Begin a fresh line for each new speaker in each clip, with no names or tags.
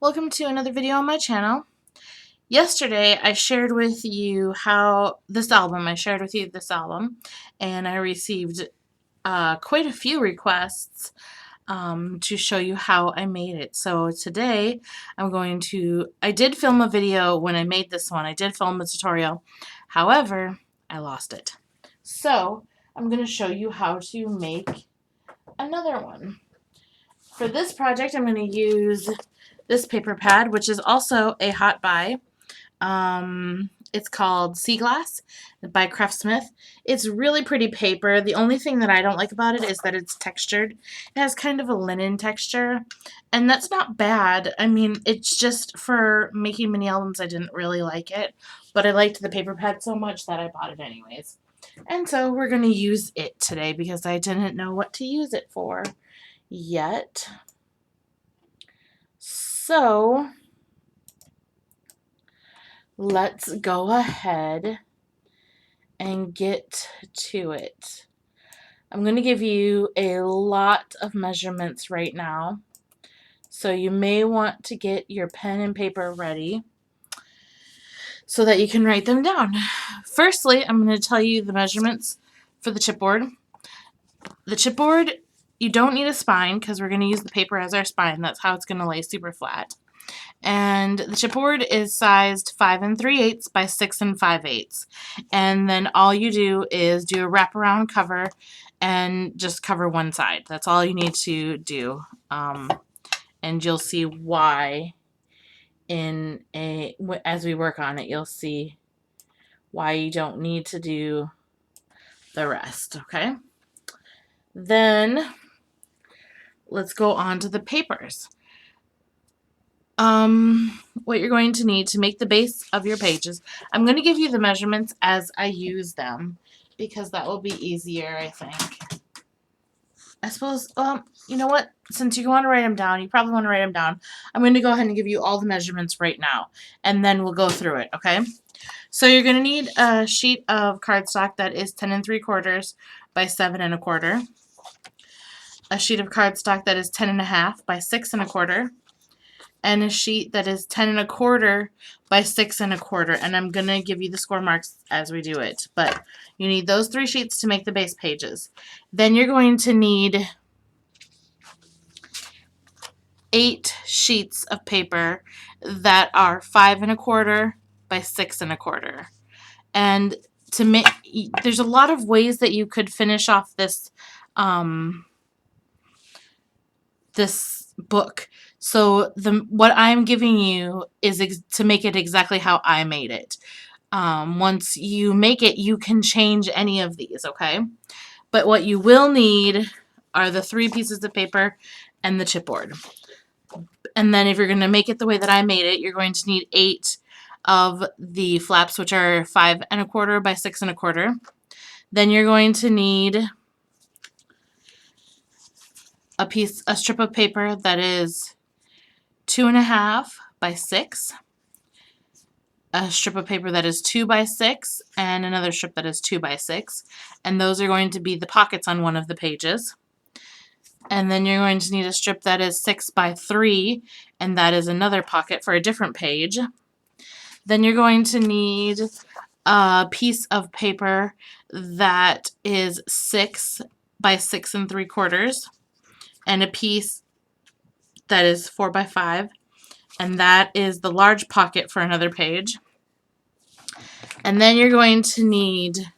Welcome to another video on my channel. Yesterday I shared with you this album, and I received quite a few requests to show you how I made it. So today I did film a video when I made this one. I did film a tutorial. However, I lost it. So I'm going to show you how to make another one. For this project, I'm going to use this paper pad, which is also a hot buy. It's called Sea Glass by Craftsmith. It's really pretty paper. The only thing that I don't like about it is that it's textured. It has kind of a linen texture, and that's not bad. I mean, it's just for making mini albums, I didn't really like it, but I liked the paper pad so much that I bought it anyways. And so we're going to use it today because I didn't know what to use it for yet. So let's go ahead and get to it. I'm going to give you a lot of measurements right now, so you may want to get your pen and paper ready so that you can write them down. Firstly, I'm going to tell you the measurements for the chipboard. The chipboard, you don't need a spine because we're going to use the paper as our spine. That's how it's going to lay super flat. And the chipboard is sized 5 3/8 by 6 5/8. And then all you do is do a wraparound cover and just cover one side. That's all you need to do. And you'll see why as we work on it, you'll see why you don't need to do the rest, okay? Then let's go on to the papers. What you're going to need to make the base of your pages, I'm going to give you the measurements as I use them because that will be easier, I think. I suppose, you know what? Since you want to write them down, you probably want to write them down. I'm going to go ahead and give you all the measurements right now, and then we'll go through it, okay? So you're going to need a sheet of cardstock that is 10 3/4 by 7 1/4. A sheet of cardstock that is 10 1/2 by 6 1/4. And a sheet that is 10 1/4 by 6 1/4. And I'm going to give you the score marks as we do it. But you need those 3 sheets to make the base pages. Then you're going to need 8 sheets of paper that are 5 1/4 by 6 1/4. And to make, there's a lot of ways that you could finish off this this book. So what I'm giving you is to make it exactly how I made it. Once you make it, you can change any of these, okay? But what you will need are the 3 pieces of paper and the chipboard. And then if you're going to make it the way that I made it, you're going to need 8 of the flaps, which are 5 1/4 by 6 1/4. Then you're going to need a strip of paper that is 2 1/2 by 6, a strip of paper that is 2 by 6, and another strip that is 2 by 6. And those are going to be the pockets on one of the pages. And then you're going to need a strip that is 6 by 3, and that is another pocket for a different page. Then you're going to need a piece of paper that is 6 by 6 3/4, and a piece that is 4 by 5, and that is the large pocket for another page. And then you're going to need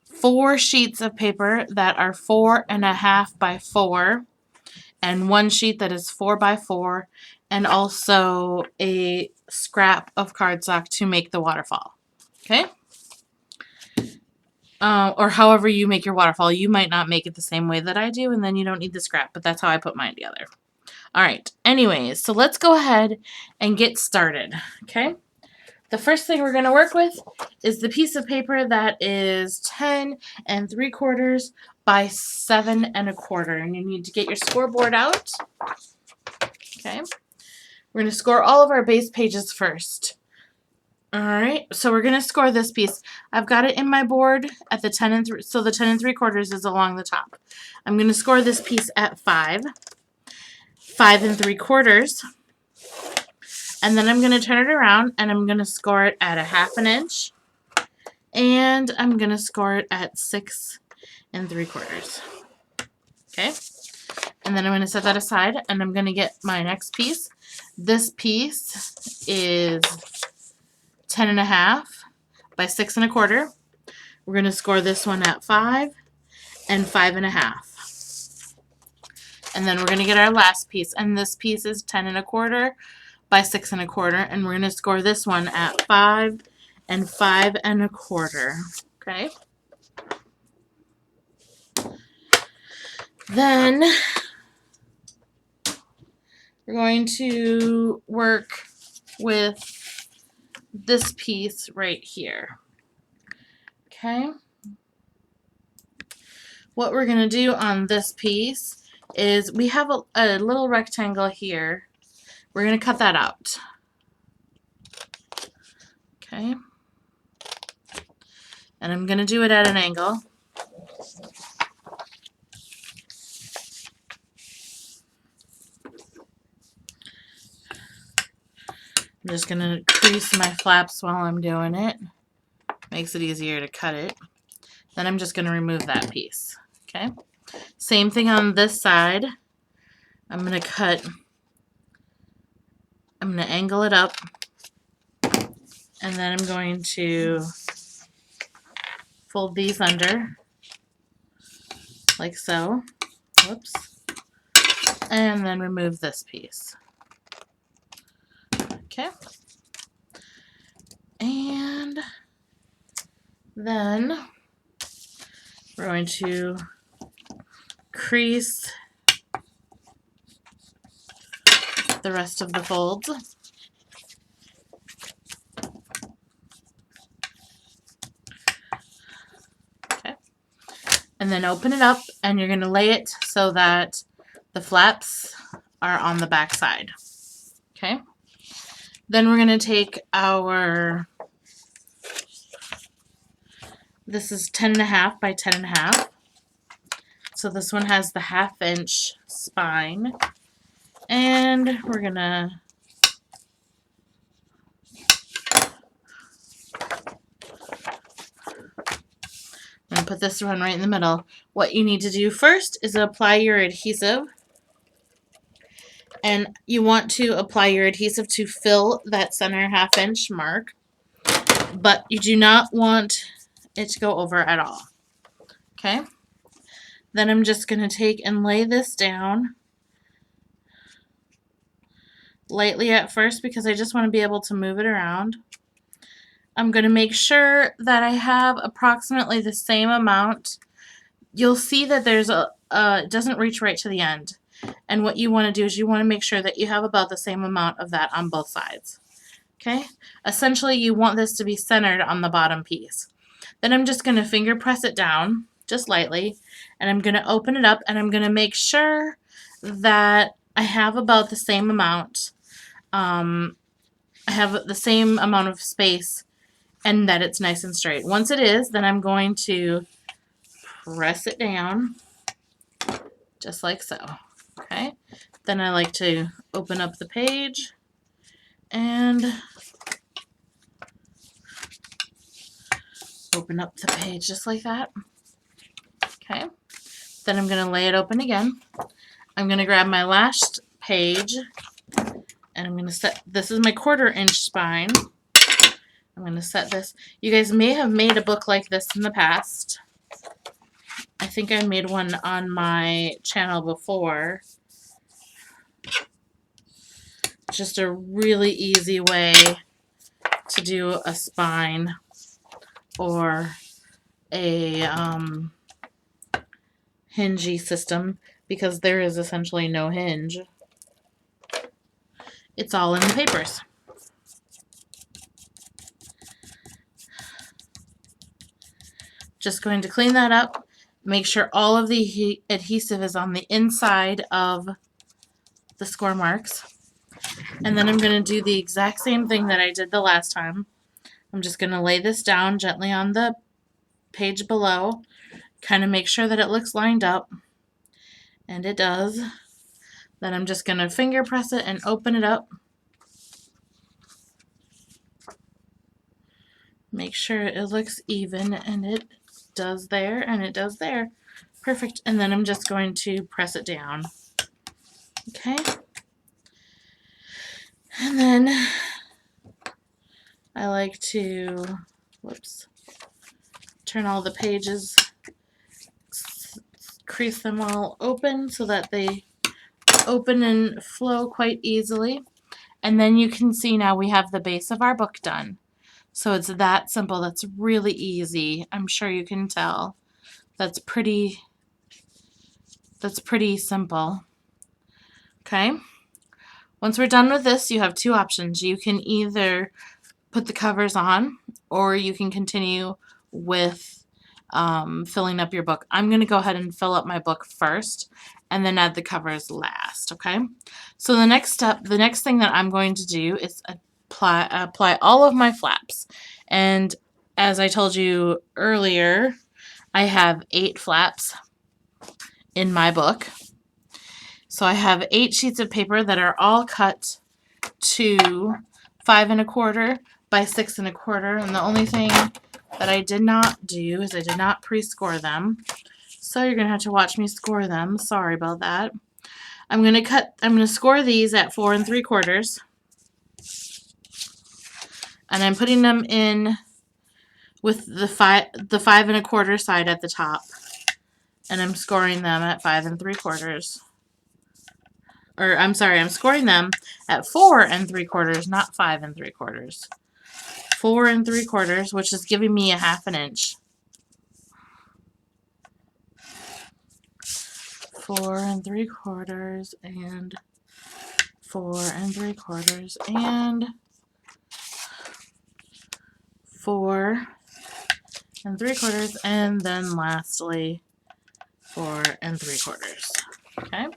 4 sheets of paper that are 4 1/2 by 4, and 1 sheet that is 4 by 4, and also a scrap of cardstock to make the waterfall. Okay? Or however you make your waterfall. You might not make it the same way that I do, and then you don't need the scrap, but that's how I put mine together. Alright, anyways, so let's go ahead and get started, okay? The first thing we're going to work with is the piece of paper that is 10 3/4 by 7 1/4, and you need to get your scoreboard out, okay? We're going to score all of our base pages first. Alright, so we're going to score this piece. I've got it in my board at the 10 so the 10 3/4 is along the top. I'm going to score this piece at 5 3/4, And then I'm going to turn it around and I'm going to score it at a 1/2 inch. And I'm going to score it at 6 3/4. Okay. And then I'm going to set that aside and I'm going to get my next piece. This piece is 10.5 by 6 1/4. We're going to score this one at 5 and 5.5. And then we're going to get our last piece, and this piece is 10 1/4 by 6 1/4, and we're going to score this one at 5 and 5 1/4. Okay. Then we're going to work with this piece right here. Okay. What we're going to do on this piece is we have a little rectangle here. We're going to cut that out. Okay. And I'm going to do it at an angle. I'm just going to crease my flaps while I'm doing it. Makes it easier to cut it. Then I'm just going to remove that piece. Okay. Same thing on this side. I'm going to angle it up. And then I'm going to fold these under like so. Whoops. And then remove this piece. Okay. And then we're going to crease the rest of the folds. Okay. And then open it up, and you're going to lay it so that the flaps are on the back side. Okay. Then we're going to take this is 10.5 by 10.5. So this one has the 1/2 inch spine. And we're going to put this one right in the middle. What you need to do first is apply your adhesive. And you want to apply your adhesive to fill that center 1/2 inch mark. But you do not want it to go over at all. Okay? Then I'm just going to take and lay this down lightly at first because I just want to be able to move it around. I'm going to make sure that I have approximately the same amount. You'll see that there's it doesn't reach right to the end. And what you want to do is you want to make sure that you have about the same amount of that on both sides. Okay? Essentially, you want this to be centered on the bottom piece. Then I'm just going to finger press it down, just lightly, and I'm going to open it up, and I'm going to make sure that I have about the same amount. I have the same amount of space and that it's nice and straight. Once it is, then I'm going to press it down just like so. Okay? Then I like to open up the page and open up the page just like that. Okay? Then I'm going to lay it open again. I'm going to grab my last page and I'm going to set, this is my 1/4 inch spine. I'm going to set this. You guys may have made a book like this in the past. I think I made one on my channel before. Just a really easy way to do a spine or a hingey system because there is essentially no hinge. It's all in the papers. Just going to clean that up, make sure all of the adhesive is on the inside of the score marks. And then I'm going to do the exact same thing that I did the last time. I'm just going to lay this down gently on the page below, kind of make sure that it looks lined up, and it does. Then I'm just going to finger press it and open it up. Make sure it looks even, and it does there, and it does there. Perfect. And then I'm just going to press it down. Okay. And then I like to, whoops, turn all the pages, crease them all open so that they open and flow quite easily. And then you can see now we have the base of our book done. So it's that simple. That's really easy. I'm sure you can tell. That's pretty simple. Okay. Once we're done with this, you have two options. You can either put the covers on, or you can continue with filling up your book. I'm going to go ahead and fill up my book first and then add the covers last, okay? So the next step, the next thing that I'm going to do is apply all of my flaps. And as I told you earlier, I have 8 flaps in my book. So I have 8 sheets of paper that are all cut to 5 1/4 by 6 1/4, and the only thing that I did not do is I did not pre-score them. So you're gonna have to watch me score them. Sorry about that. I'm gonna score these at 4 3/4, and I'm putting them in with the 5 1/4 side at the top, and I'm scoring them at 5 3/4. Or I'm sorry, I'm scoring them at 4 3/4, not 5 3/4. 4 3/4, which is giving me a 1/2 inch. 4 3/4 and 4 3/4 and 4 3/4, and then lastly 4 3/4. Okay.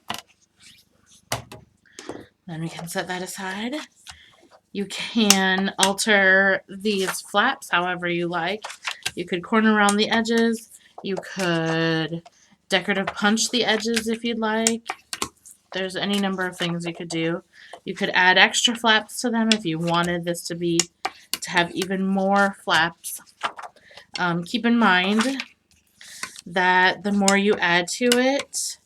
Then we can set that aside. You can alter these flaps however you like. You could corner around the edges. You could decorative punch the edges if you'd like. There's any number of things you could do. You could add extra flaps to them if you wanted this to have even more flaps. Keep in mind that the more you add to it,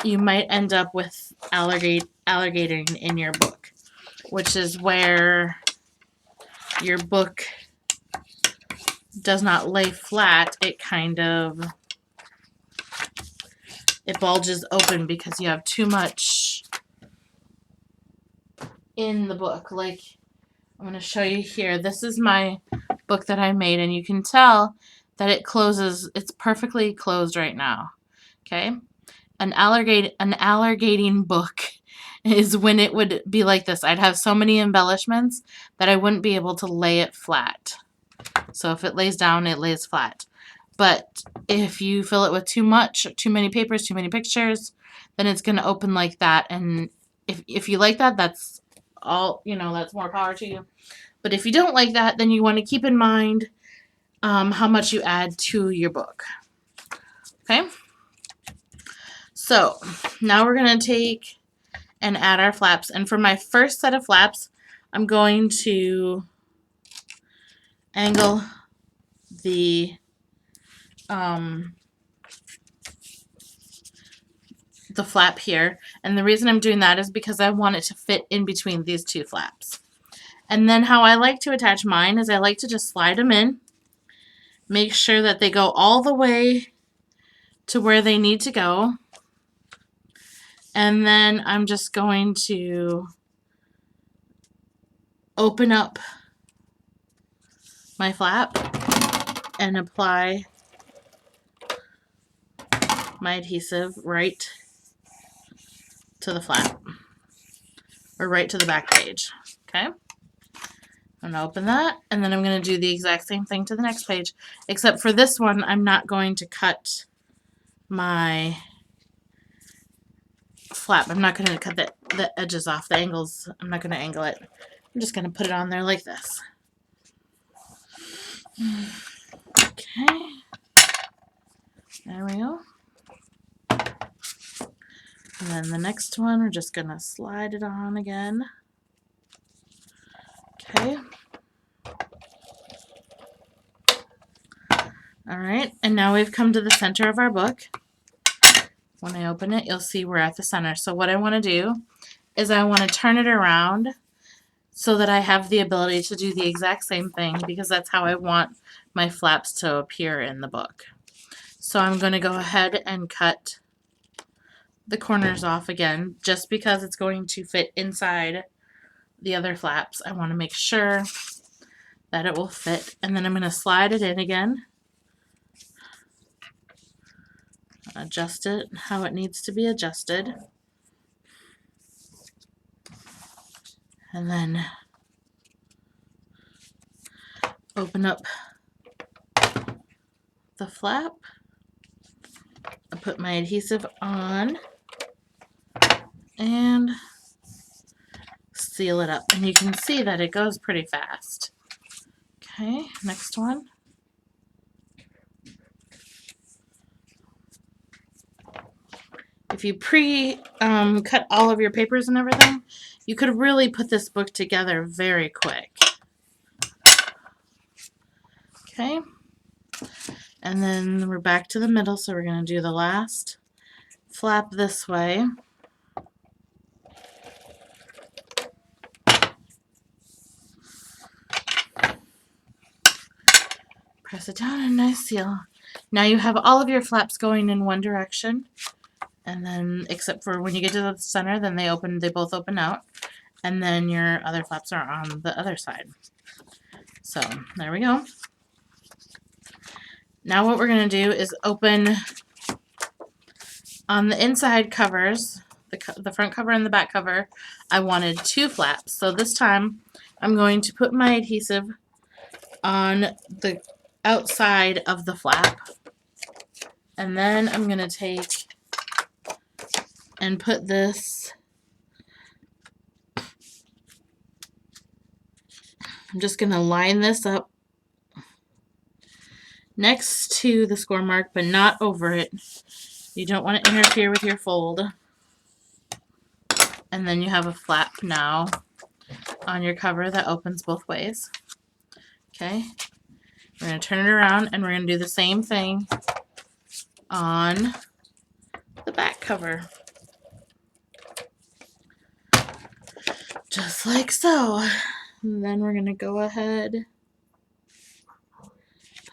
you might end up with alligating in your book, which is where your book does not lay flat. It bulges open because you have too much in the book. Like, I'm going to show you here. This is my book that I made, and you can tell that it closes. It's perfectly closed right now. Okay? An alligating book is when it would be like this. I'd have so many embellishments that I wouldn't be able to lay it flat. So if it lays down, it lays flat. But if you fill it with too many papers, too many pictures, then it's going to open like that. And if you like that, that's all, that's more power to you. But if you don't like that, then you want to keep in mind how much you add to your book. Okay? So now we're going to take and add our flaps. And for my first set of flaps, I'm going to angle the flap here. And the reason I'm doing that is because I want it to fit in between these two flaps. And then how I like to attach mine is I like to just slide them in, make sure that they go all the way to where they need to go. And then I'm just going to open up my flap and apply my adhesive right to the flap, or right to the back page. Okay? I'm going to open that, and then I'm going to do the exact same thing to the next page, except for this one I'm not going to cut my flap. I'm not going to cut the edges off, the angles. I'm not going to angle it. I'm just going to put it on there like this. Okay. There we go. And then the next one, we're just going to slide it on again. Okay. Alright, and now we've come to the center of our book. When I open it, you'll see we're at the center. So what I want to do is I want to turn it around so that I have the ability to do the exact same thing, because that's how I want my flaps to appear in the book. So I'm going to go ahead and cut the corners off again, just because it's going to fit inside the other flaps. I want to make sure that it will fit, and then I'm going to slide it in again, adjust it how it needs to be adjusted, and then open up the flap. I put my adhesive on and seal it up, and you can see that it goes pretty fast. Okay, next one. If you cut all of your papers and everything, you could really put this book together very quick. Okay, and then we're back to the middle, so we're going to do the last flap this way. Press it down and nice seal. Now you have all of your flaps going in one direction, and then except for when you get to the center, then they both open out, and then your other flaps are on the other side. So there we go. Now what we're going to do is open on the inside covers, the front cover and the back cover. I wanted 2 flaps, so this time I'm going to put my adhesive on the outside of the flap, and then I'm going to take and put this, I'm just going to line this up next to the score mark, but not over it. You don't want to interfere with your fold. And then you have a flap now on your cover that opens both ways. Okay, we're going to turn it around, and we're going to do the same thing on the back cover. Just like so. And then we're going to go ahead,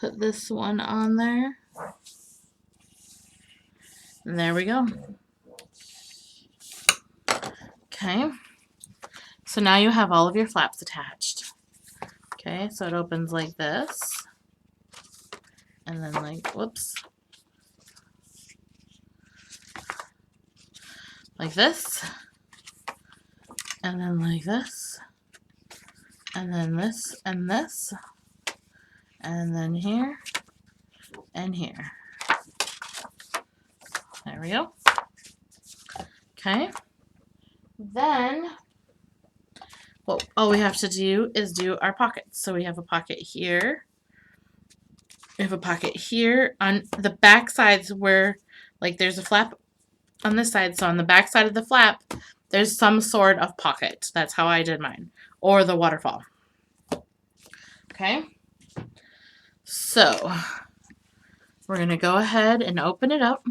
put this one on there. And there we go. Okay, so now you have all of your flaps attached. Okay, so it opens like this, and then like, whoops, like this, and then like this, and then this, and this, and then here, and here. There we go. Okay, then all we have to do is do our pockets. So we have a pocket here. We have a pocket here on the back sides where, like, there's a flap on this side. So on the back side of the flap, there's some sort of pocket. That's how I did mine. Or the waterfall. Okay. So we're going to go ahead and open it up.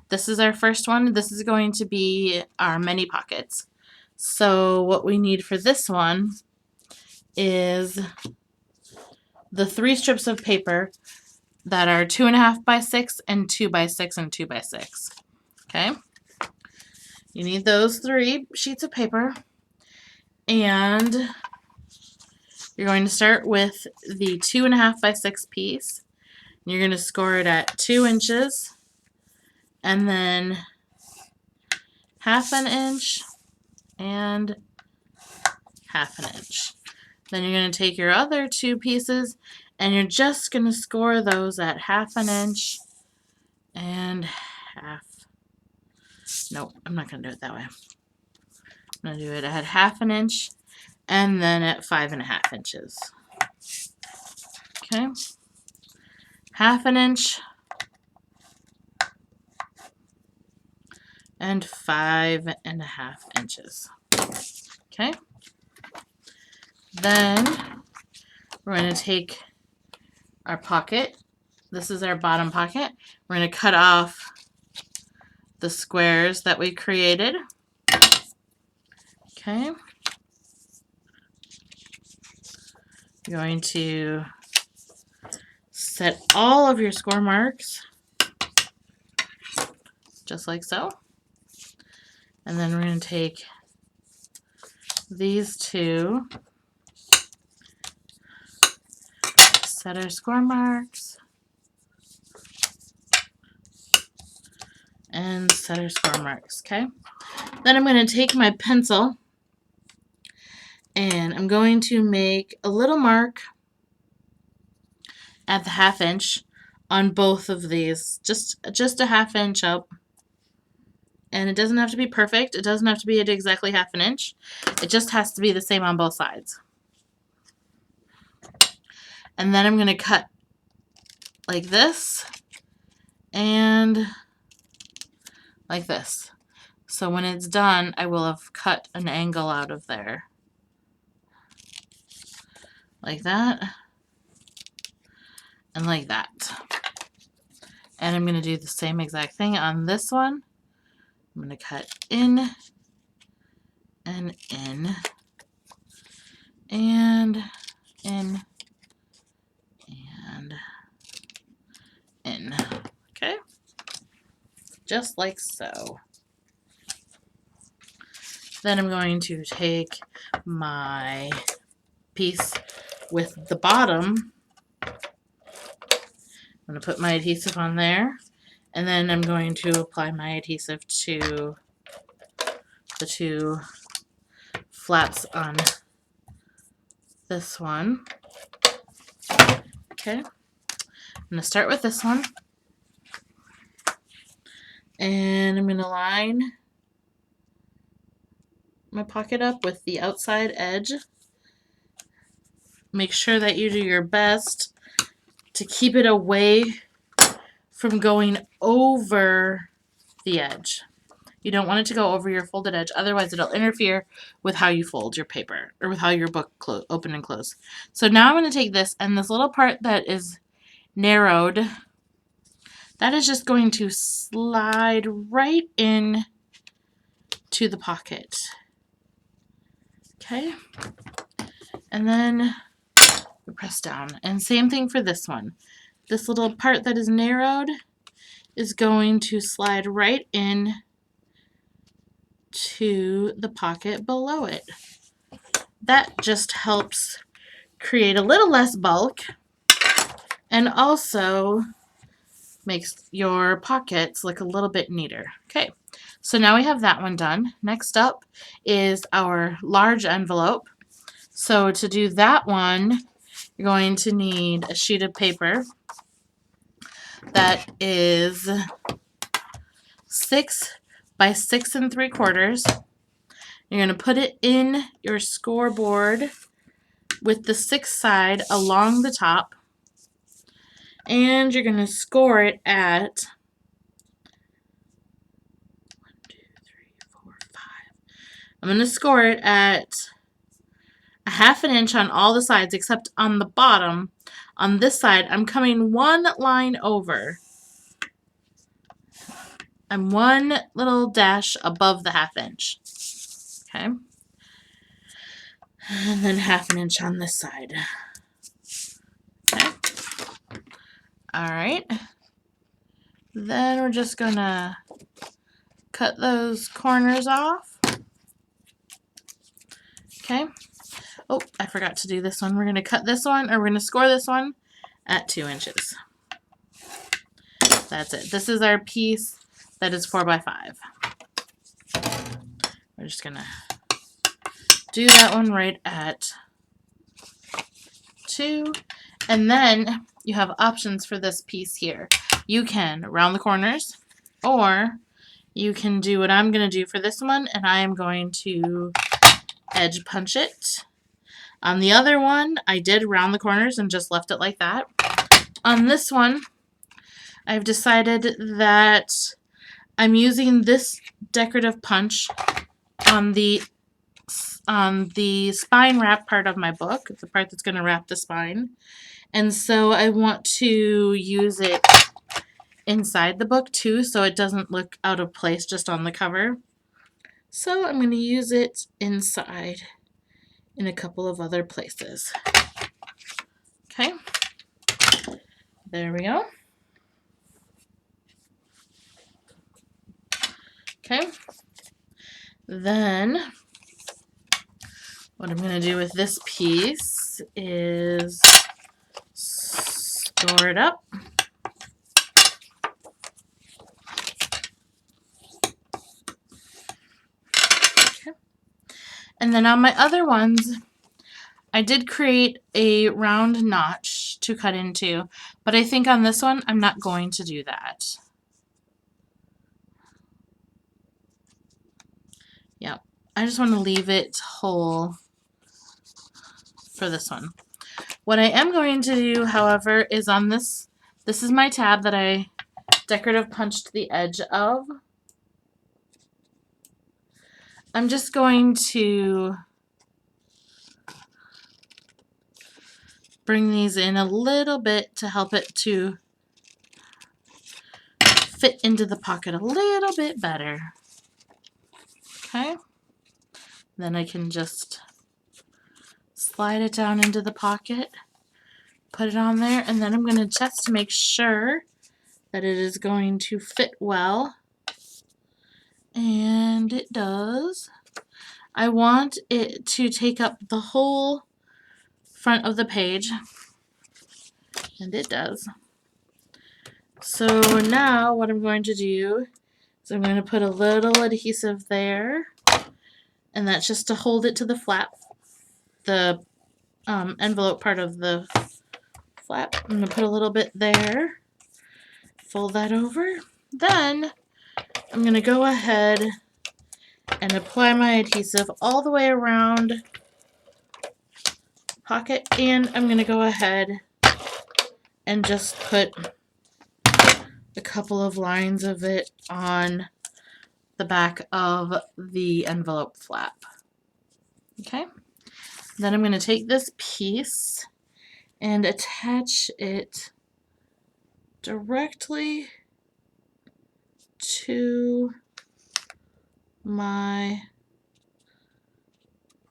This is our first one. This is going to be our mini pockets. So what we need for this one is the 3 strips of paper that are 2.5 by 6 and 2 by 6 and 2 by 6. Okay, you need those 3 sheets of paper, and you're going to start with the 2.5 by 6 piece. You're going to score it at 2 inches, and then 1/2 inch and 1/2 inch. Then you're going to take your other 2 pieces, and you're just going to score those at 1/2 inch and nope, I'm not going to do it that way. I'm going to do it at 1/2 inch and then at 5.5 inches. Okay, 1/2 inch and 5.5 inches. Okay, then we're going to take our pocket this is our bottom pocket. We're going to cut off the squares that we created. Okay. You're going to set all of your score marks just like so. And then we're going to take these two, set our score marks, and set our score marks, okay? Then I'm going to take my pencil and I'm going to make a little mark at the 1/2 inch on both of these, just a 1/2 inch up. And it doesn't have to be perfect. It doesn't have to be at exactly 1/2 inch. It just has to be the same on both sides. And then I'm going to cut like this and like this. So when it's done, I will have cut an angle out of there. Like that. And like that. And I'm going to do the same exact thing on this one. I'm going to cut in and in and in and in. Okay? Just like so. Then I'm going to take my piece with the bottom. I'm going to put my adhesive on there, and then I'm going to apply my adhesive to the two flaps on this one. Okay, I'm going to start with this one, and I'm going to line my pocket up with the outside edge. Make sure that you do your best to keep it away from going over the edge. You don't want it to go over your folded edge, otherwise it'll interfere with how you fold your paper or with how your book open and close. So now I'm going to take this, and this little part that is narrowed, that is just going to slide right in to the pocket. Okay, and then we press down. And same thing for this one. This little part that is narrowed is going to slide right in to the pocket below it. That just helps create a little less bulk and also makes your pockets look a little bit neater. Okay, so now we have that one done. Next up is our large envelope. So to do that one, you're going to need a sheet of paper that is 6 by 6 3/4. You're going to put it in your scoreboard with the 6 side along the top, and you're going to score it at 1, 2, 3, 4, 5. I'm going to score it at a 1/2 inch on all the sides except on the bottom. On this side, I'm coming one line over. I'm one little dash above the 1/2 inch. Okay. And then 1/2 inch on this side. Okay. Alright. Then we're just gonna cut those corners off. Okay. Oh, I forgot to do this one. We're going to cut this one, or we're going to score this one at 2 inches. That's it. This is our piece that is 4 by 5. We're just going to do that one right at 2. And then you have options for this piece here. You can round the corners, or you can do what I'm going to do for this one, and I am going to edge punch it. On the other one, I did round the corners and just left it like that. On this one, I've decided that I'm using this decorative punch on the spine wrap part of my book, the part that's going to wrap the spine. And so I want to use it inside the book too, so it doesn't look out of place just on the cover. So I'm going to use it inside in a couple of other places. Okay, there we go. Okay, then what I'm going to do with this piece is store it up. Okay. And then on my other ones, I did create a round notch to cut into, but I think on this one, I'm not going to do that. Yep, I just want to leave it whole for this one. What I am going to do, however, is on this is my tab that I decorative punched the edge of. I'm just going to bring these in a little bit to help it to fit into the pocket a little bit better. Okay, then I can just slide it down into the pocket, put it on there, and then I'm going to test to make sure that it is going to fit well. And it does. I want it to take up the whole front of the page, and it does. So now what I'm going to do is I'm going to put a little adhesive there, and that's just to hold it to the flap, the envelope part of the flap. I'm going to put a little bit there, fold that over. Then I'm going to go ahead and apply my adhesive all the way around the pocket, and I'm going to go ahead and just put a couple of lines of it on the back of the envelope flap. Okay, then I'm going to take this piece and attach it directly to my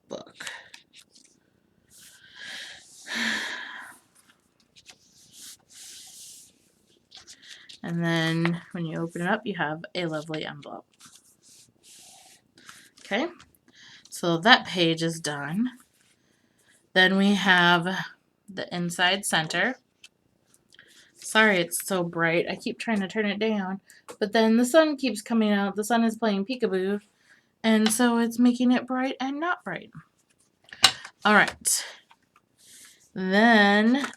book. And then when you open it up, you have a lovely envelope. Okay, so that page is done. Then we have the inside center. Sorry it's so bright. I keep trying to turn it down, but then the sun keeps coming out. The sun is playing peekaboo, and so it's making it bright and not bright. All right. Then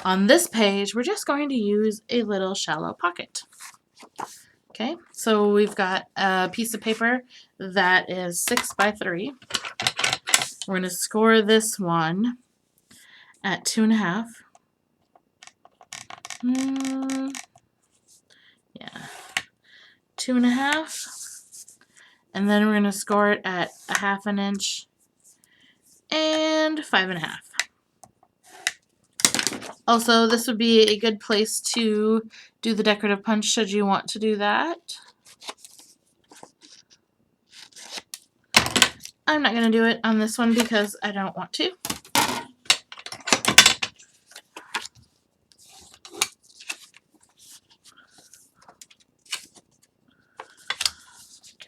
on this page, we're just going to use a little shallow pocket. Okay, so we've got a piece of paper that is 6 by 3. We're going to score this one at 2.5. Yeah, 2.5. And then we're going to score it at 1/2 inch and 5.5. Also, this would be a good place to do the decorative punch should you want to do that. I'm not going to do it on this one because I don't want to.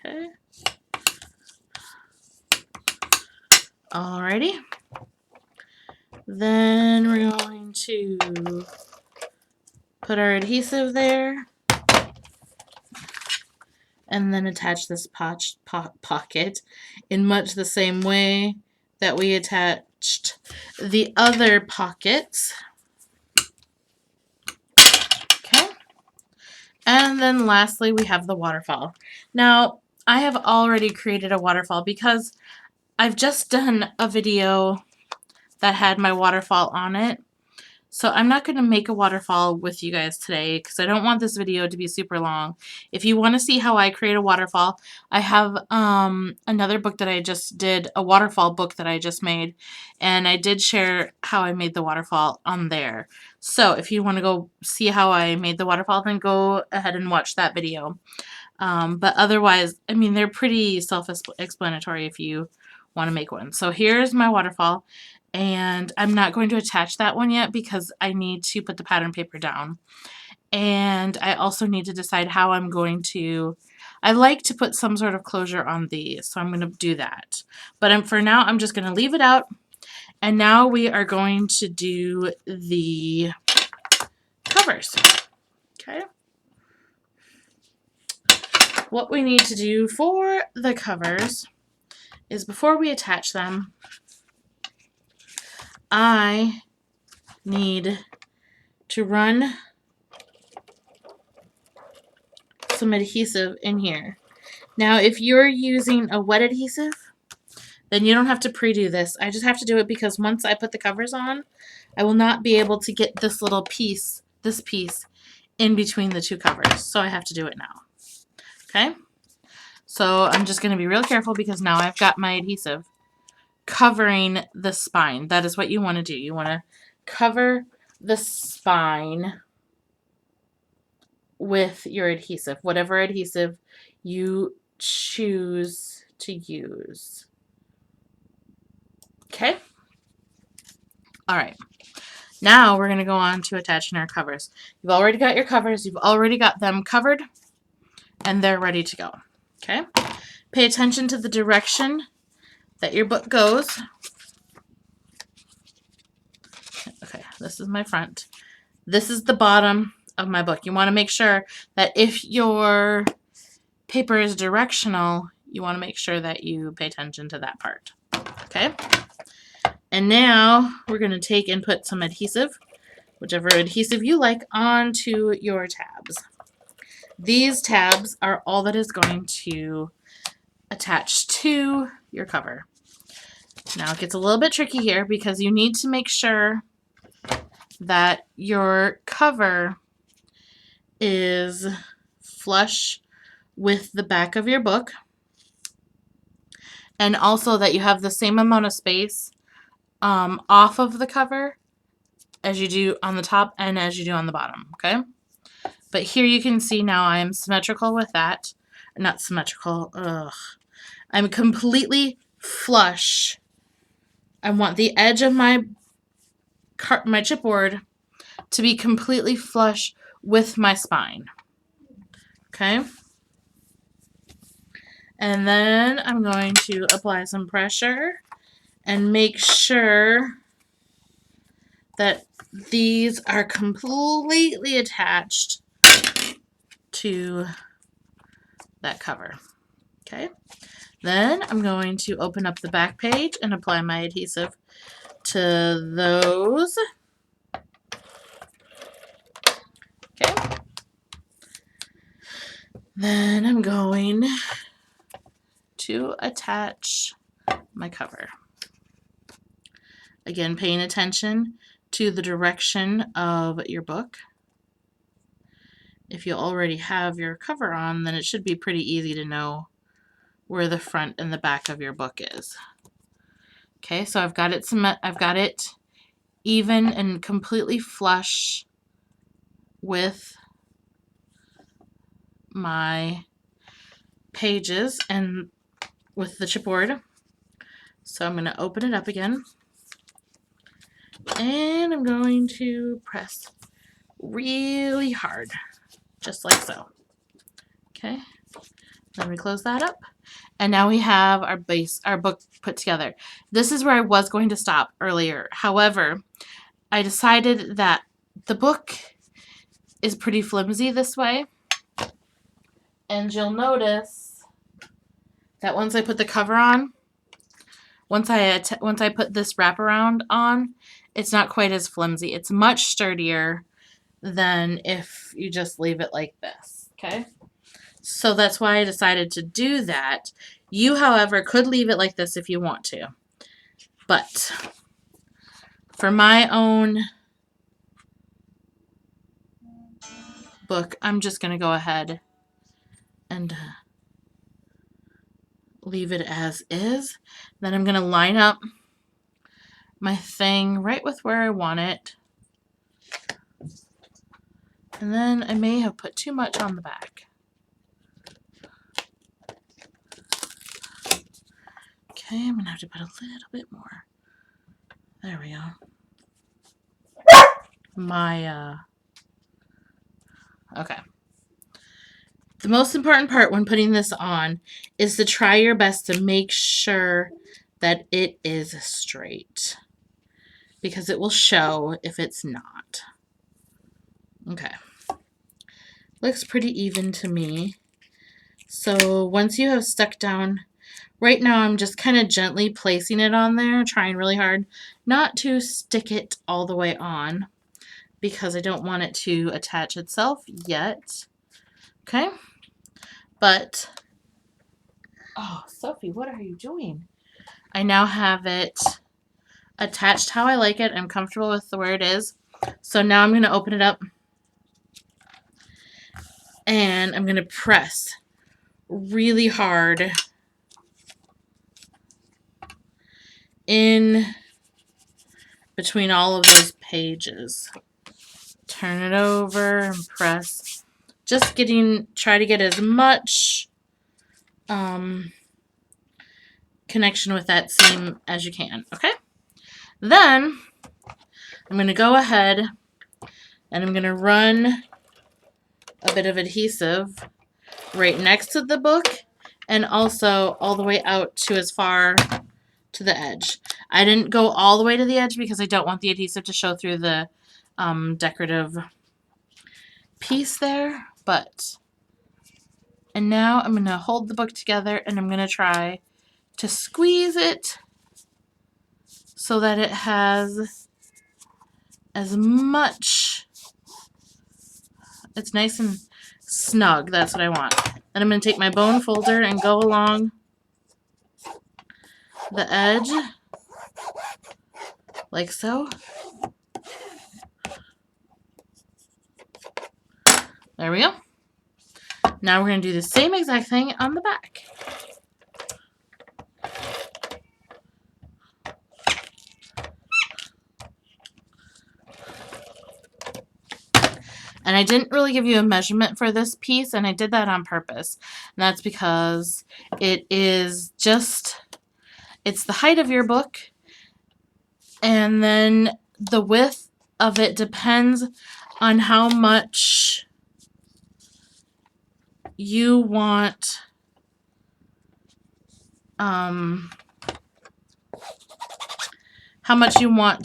Okay. Alrighty. Then we're going to put our adhesive there and then attach this pocket in much the same way that we attached the other pockets. Okay. And then lastly, we have the waterfall. Now, I have already created a waterfall because I've just done a video that had my waterfall on it. So I'm not going to make a waterfall with you guys today because I don't want this video to be super long. If you want to see how I create a waterfall, I have another book that I just did, a waterfall book that I just made, and I did share how I made the waterfall on there. So if you want to go see how I made the waterfall, then go ahead and watch that video. But otherwise, I mean, they're pretty self-explanatory if you want to make one. So here's my waterfall, and I'm not going to attach that one yet because I need to put the pattern paper down. And I also need to decide how I'm going to, I like to put some sort of closure on these, so I'm going to do that. But for now, I'm just going to leave it out. And now we are going to do the covers. Okay. What we need to do for the covers is before we attach them, I need to run some adhesive in here. Now, if you're using a wet adhesive, then you don't have to pre-do this. I just have to do it because once I put the covers on, I will not be able to get this little piece, this piece, in between the two covers. So I have to do it now. Okay? So I'm just going to be real careful because now I've got my adhesive covering the spine. That is what you want to do. You want to cover the spine with your adhesive, whatever adhesive you choose to use. Okay? All right. Now we're going to go on to attaching our covers. You've already got your covers. You've already got them covered, and they're ready to go. Okay? Pay attention to the direction that your book goes. Okay, this is my front. This is the bottom of my book. You want to make sure that if your paper is directional, you want to make sure that you pay attention to that part. Okay? And now we're going to take and put some adhesive, whichever adhesive you like, onto your tabs. These tabs are all that is going to attach to your cover. Now it gets a little bit tricky here because you need to make sure that your cover is flush with the back of your book, and also that you have the same amount of space off of the cover as you do on the top and as you do on the bottom, okay? But here you can see now I am symmetrical with that. Not symmetrical, I'm completely flush. I want the edge of my chipboard to be completely flush with my spine, okay? And then I'm going to apply some pressure and make sure that these are completely attached to that cover. Okay. Then I'm going to open up the back page and apply my adhesive to those. Okay. Then I'm going to attach my cover. Again, paying attention to the direction of your book. If you already have your cover on, then it should be pretty easy to know where the front and the back of your book is. Okay, so I've got it even and completely flush with my pages and with the chipboard. So I'm going to open it up again. And I'm going to press really hard, just like so. Okay, let me close that up. And now we have our book put together. This is where I was going to stop earlier. However, I decided that the book is pretty flimsy this way. And you'll notice that once I put the cover on, once I put this wraparound on, it's not quite as flimsy. It's much sturdier than if you just leave it like this, okay? So that's why I decided to do that. You, however, could leave it like this if you want to. But for my own book, I'm just going to go ahead and leave it as is. Then I'm going to line up my thing right with where I want it. And then I may have put too much on the back. Okay, I'm going to have to put a little bit more. There we go. Okay. The most important part when putting this on is to try your best to make sure that it is straight, because it will show if it's not. Okay. Looks pretty even to me. So once you have stuck down, right now I'm just kind of gently placing it on there, trying really hard not to stick it all the way on because I don't want it to attach itself yet. Okay? But, oh, Sophie, what are you doing? I now have it attached how I like it. I'm comfortable with where it is. So now I'm going to open it up and I'm going to press really hard in between all of those pages. Turn it over and press. Just try to get as much connection with that seam as you can, okay? Then I'm going to go ahead and I'm going to run a bit of adhesive right next to the book and also all the way out to as far to the edge. I didn't go all the way to the edge because I don't want the adhesive to show through the decorative piece there, and now I'm going to hold the book together and I'm going to try to squeeze it so that it has as much, it's nice and snug. That's what I want. Then I'm going to take my bone folder and go along the edge like so. There we go. Now we're going to do the same exact thing on the back. And I didn't really give you a measurement for this piece, and I did that on purpose. And that's because it is just, it's the height of your book, and then the width of it depends on how much you want to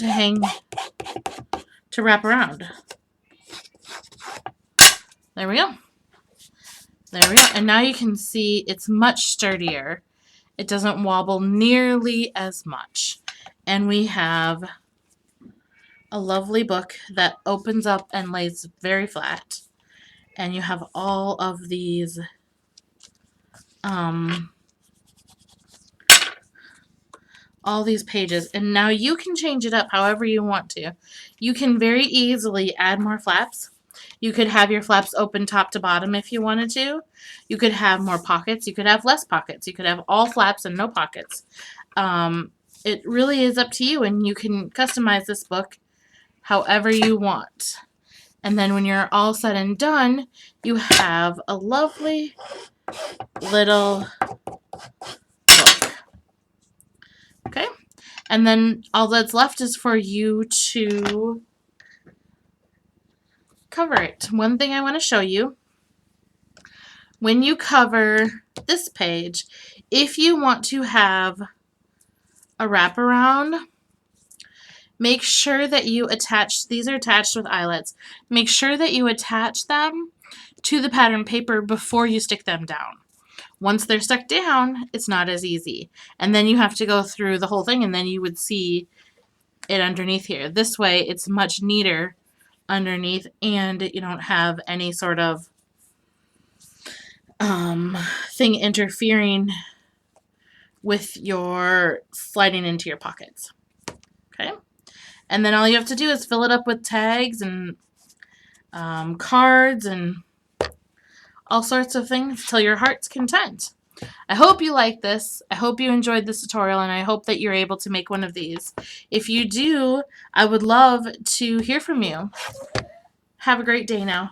hang, to wrap around. There we go. There we go. And now you can see it's much sturdier. It doesn't wobble nearly as much. And we have a lovely book that opens up and lays very flat. And you have all of these pages. And now you can change it up however you want to. You can very easily add more flaps. You could have your flaps open top to bottom if you wanted to. You could have more pockets. You could have less pockets. You could have all flaps and no pockets. It really is up to you, and you can customize this book however you want. And then when you're all said and done, you have a lovely little book. Okay? And then all that's left is for you to cover it. One thing I want to show you, when you cover this page, if you want to have a wraparound, make sure that you attach, these are attached with eyelets, make sure that you attach them to the pattern paper before you stick them down. Once they're stuck down, it's not as easy. And then you have to go through the whole thing, and then you would see it underneath here. This way, it's much neater underneath, and you don't have any sort of thing interfering with your sliding into your pockets. Okay? And then all you have to do is fill it up with tags and cards, and all sorts of things till your heart's content. I hope you like this. I hope you enjoyed this tutorial, and I hope that you're able to make one of these. If you do, I would love to hear from you. Have a great day now.